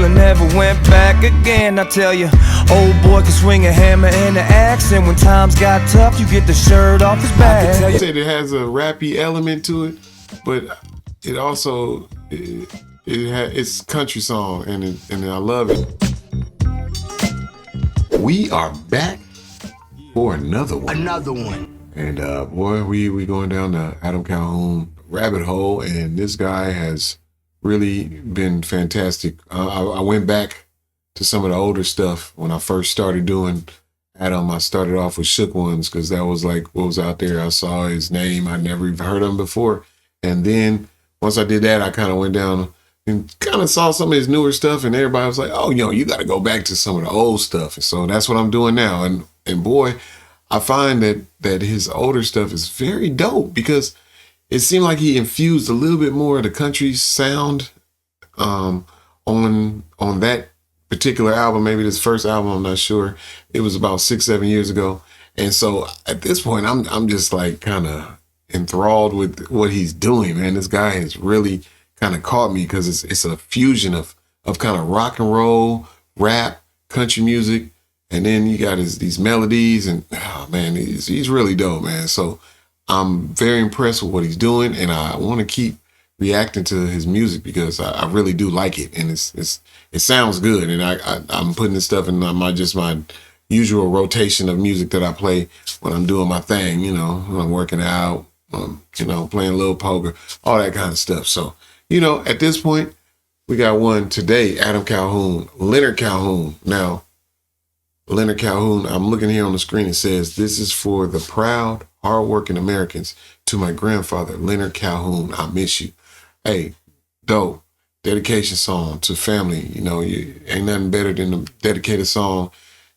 and never went back again. I tell you, old boy can swing a hammer and an axe, and when times got tough, you get the shirt off his back. I can tell you that it has a rappy element to it, but it also it's country song, and I love it. We are back for another one. And boy, we going down the Adam Calhoun rabbit hole, and this guy has really been fantastic. I went back to some of the older stuff when I first started doing Adam. I started off with Shook Ones because that was like what was out there. I saw his name. I'd never even heard of him before. And then once I did that, I kind of went down and kind of saw some of his newer stuff, and everybody was like, oh, you got to go back to some of the old stuff. And so that's what I'm doing now. And boy, I find that his older stuff is very dope because it seemed like he infused a little bit more of the country sound on that particular album. Maybe this first album, I'm not sure. It was about 6-7 years ago. And so at this point, I'm just like kind of enthralled with what he's doing, man. This guy has really kind of caught me because it's a fusion of kind of rock and roll, rap, country music, and then you got these melodies, and oh man, he's really dope, man. So I'm very impressed with what he's doing, and I want to keep reacting to his music because I really do like it, and it sounds good, and I'm putting this stuff in my usual rotation of music that I play when I'm doing my thing, when I'm working out, playing a little poker, all that kind of stuff. So, at this point, we got one today, Adam Calhoun, Leonard Calhoun. Now, Leonard Calhoun, I'm looking here on the screen, it says, "This is for the proud, hardworking Americans. To my grandfather, Leonard Calhoun, I miss you." Hey, dope. Dedication song to family. You ain't nothing better than a dedicated song.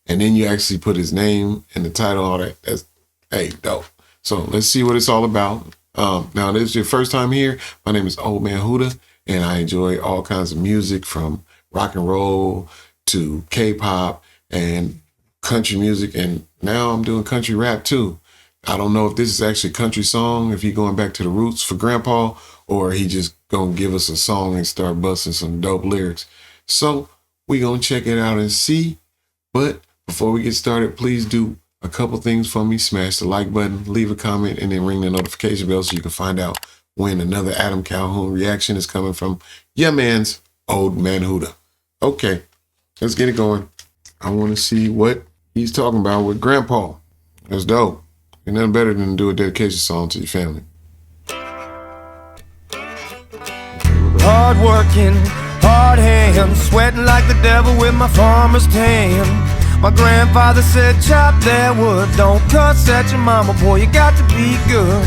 And then you actually put his name in the title, all that. That's, hey, dope. So let's see what it's all about. Now, this is your first time here. My name is Old Man HUDA, and I enjoy all kinds of music from rock and roll to K-pop and country music. And now I'm doing country rap too. I don't know if this is actually a country song, if he's going back to the roots for Grandpa, or he just gonna give us a song and start busting some dope lyrics. So we gonna check it out and see. But before we get started, please do a couple things for me. Smash the like button, leave a comment, and then ring the notification bell so you can find out when another Adam Calhoun reaction is coming from your man's Old Man HUDA. Okay, let's get it going. I want to see what he's talking about with Grandpa. That's dope. Ain't nothing better than to do a dedication song to your family. Hard working, hard hands, sweating like the devil with my farmer's tan. My grandfather said, chop that wood, don't cuss at your mama, boy, you got to be good.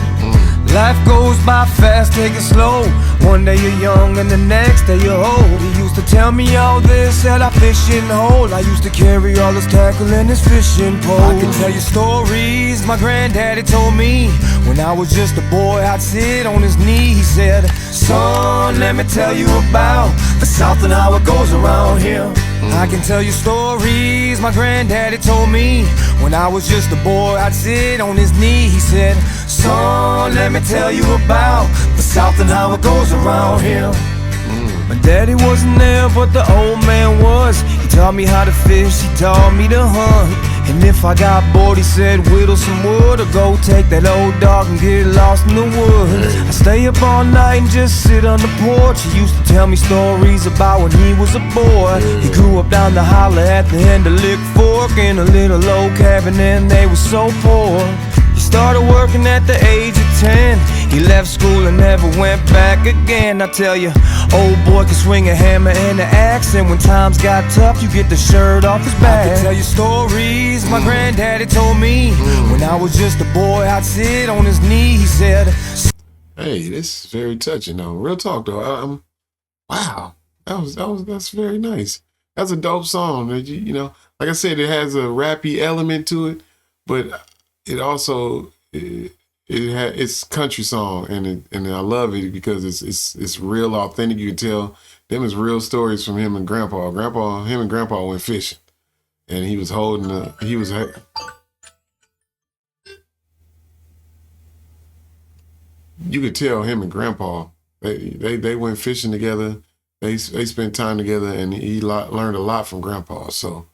Life goes by fast, take it slow. One day you're young and the next day you're old. He used to tell me all this, that I fish in the hole. I used to carry all his tackle in his fishing pole. I can tell you stories my granddaddy told me. When I was just a boy, I'd sit on his knee. He said, son, let me tell you about the South and how it goes around here. I can tell you stories my granddaddy told me. When I was just a boy, I'd sit on his knee. He said, son, let me tell you about the South and how it goes around here. My daddy wasn't there, but the old man was. He taught me how to fish, he taught me to hunt. And if I got bored, he said, whittle some wood, or go take that old dog and get lost in the woods. I stay up all night and just sit on the porch. He used to tell me stories about when he was a boy. He grew up down the holler at the end of Lick Fork, in a little old cabin, and they were so poor. He started working at the age of 10. He left school and never went back again. I tell you, old boy can swing a hammer and an axe, and when times got tough, you get the shirt off his back. I can tell you stories my granddaddy told me. When I was just a boy, I'd sit on his knee. He said, hey, this is very touching though. Real talk though. Wow, that's very nice. That's a dope song. Like I said, it has a rappy element to it, but it also it's country song, and I love it because it's real authentic. You can tell them is real stories from him and Grandpa. Him and Grandpa went fishing, and he was holding you could tell him and Grandpa they went fishing together, They spent time together, and he learned a lot from Grandpa. So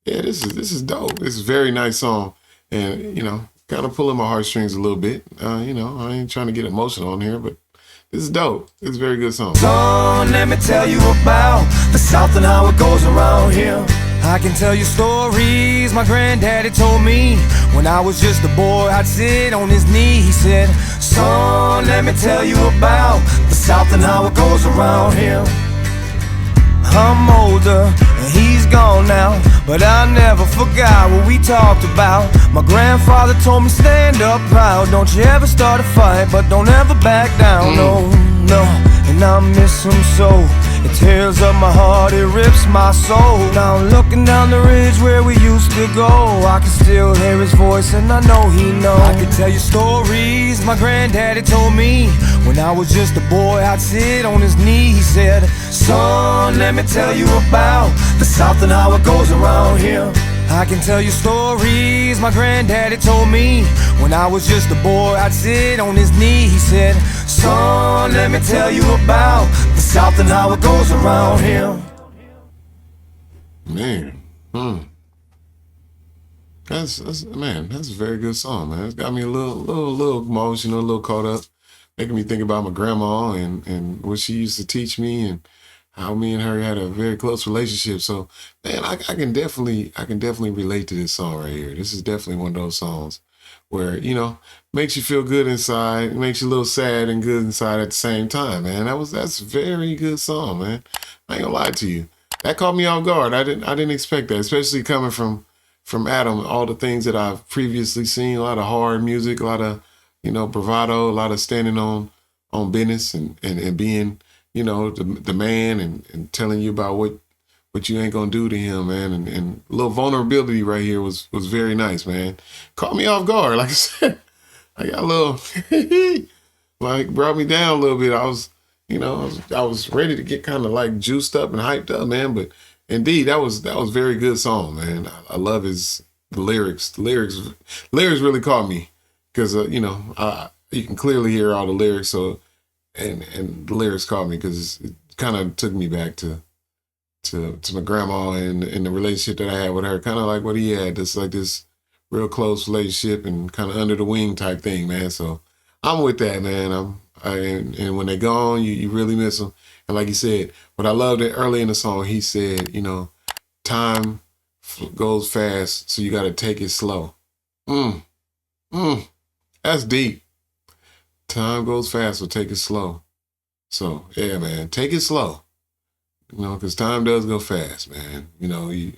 yeah, this is dope. This is a very nice song, and kind of pulling my heartstrings a little bit. I ain't trying to get emotional on here, but this is dope. It's a very good song. Son, let me tell you about the South and how it goes around here. I can tell you stories my granddaddy told me. When I was just a boy, I'd sit on his knee. He said, son, let me tell you about the South and how it goes around here. I'm older and he's gone now, but I never forgot what we talked about. My grandfather told me stand up proud. Don't you ever start a fight, but don't ever back down. No, no, and I miss him so. It tears up my heart, it rips my soul. Now I'm looking down the ridge where we used to go. I can still hear his voice and I know he knows. I can tell you stories my granddaddy told me. When I was just a boy, I'd sit on his knee. He said, son, let me tell you about the South and how it goes around here. I can tell you stories my granddaddy told me. When I was just a boy, I'd sit on his knee. He said, son, let me tell you about the South and how it goes around here. Man, that's a very good song, man. It's got me a little emotional, a little caught up, making me think about my grandma and what she used to teach me and how me and her had a very close relationship. So, man, I can definitely relate to this song right here. This is definitely one of those songs where, makes you feel good inside, makes you a little sad and good inside at the same time, man. That's a very good song, man. I ain't gonna lie to you. That caught me off guard. I didn't expect that, especially coming from Adam. All the things that I've previously seen, a lot of hard music, a lot of, bravado, a lot of standing on business and being, the man and telling you about what you ain't gonna do to him, man. And a little vulnerability right here was very nice, man. Caught me off guard. Like I said, I got a little, brought me down a little bit. I was ready to get kind of like juiced up and hyped up, man. But indeed, that was very good song, man. I love the lyrics. The lyrics really caught me because, you can clearly hear all the lyrics. So, and the lyrics caught me because it kind of took me back to my grandma and the relationship that I had with her, kind of like what he had, just like this real close relationship and kind of under the wing type thing, man. So I'm with that, man. And when they're gone, you really miss them. And like you said, but I loved it early in the song. He said, time goes fast, so you got to take it slow. That's deep. Time goes fast, so take it slow. So yeah, man, take it slow. Because time does go fast, man.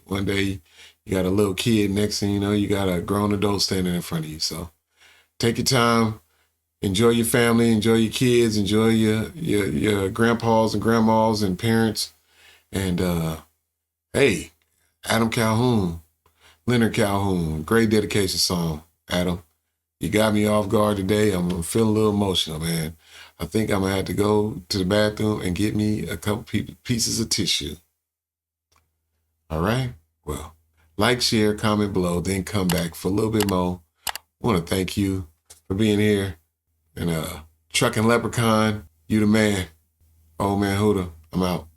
One day you got a little kid, next thing you know, you got a grown adult standing in front of you. So take your time, enjoy your family, enjoy your kids, enjoy your grandpas and grandmas and parents. And hey, Adam Calhoun, Leonard Calhoun, great dedication song, Adam. You got me off guard today. I'm feeling a little emotional, man. I think I'm going to have to go to the bathroom and get me a couple pieces of tissue. All right? Well, like, share, comment below, then come back for a little bit more. I want to thank you for being here. And Truckin' Leprechaun, you the man. Old man HUDA, I'm out.